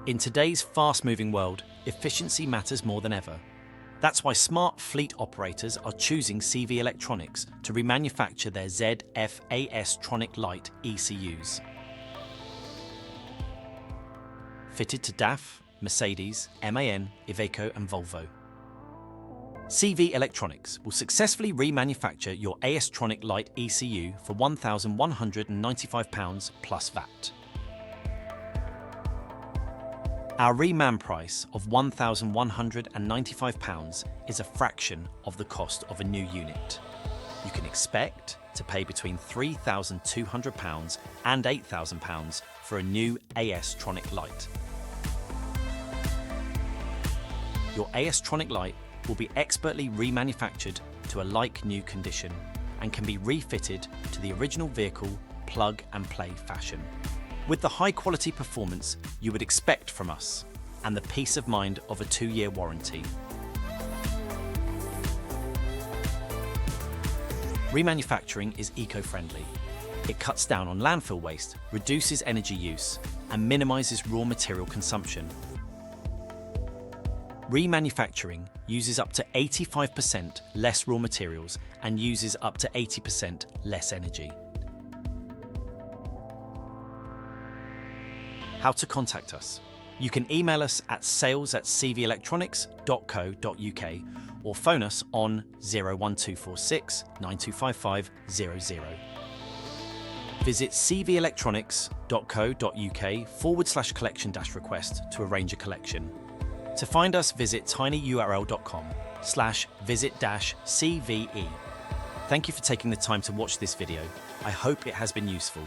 In today's fast-moving world, efficiency matters more than ever. That's why smart fleet operators are choosing CV Electronics to remanufacture their ZF AS-Tronic Lite ECUs. Fitted to DAF, Mercedes, MAN, Iveco and Volvo. CV Electronics will successfully remanufacture your AS-Tronic Lite ECU for £1,195 plus VAT. Our Reman Price of £1,195 is a fraction of the cost of a new unit. You can expect to pay between £3,200 and £8,000 for a new AS-Tronic Lite. Your AS-Tronic Lite will be expertly remanufactured to a like-new condition and can be refitted to the original vehicle plug-and-play fashion. With the high-quality performance you would expect from us and the peace of mind of a 2-year warranty. Remanufacturing is eco-friendly. It cuts down on landfill waste, reduces energy use, and minimises raw material consumption. Remanufacturing uses up to 85% less raw materials and uses up to 80% less energy. How to contact us? You can email us at sales@cvelectronics.co.uk or phone us on 01246 925500. Visit cvelectronics.co.uk/collection-request to arrange a collection. To find us, visit tinyurl.com/visit-CVE. Thank you for taking the time to watch this video. I hope it has been useful.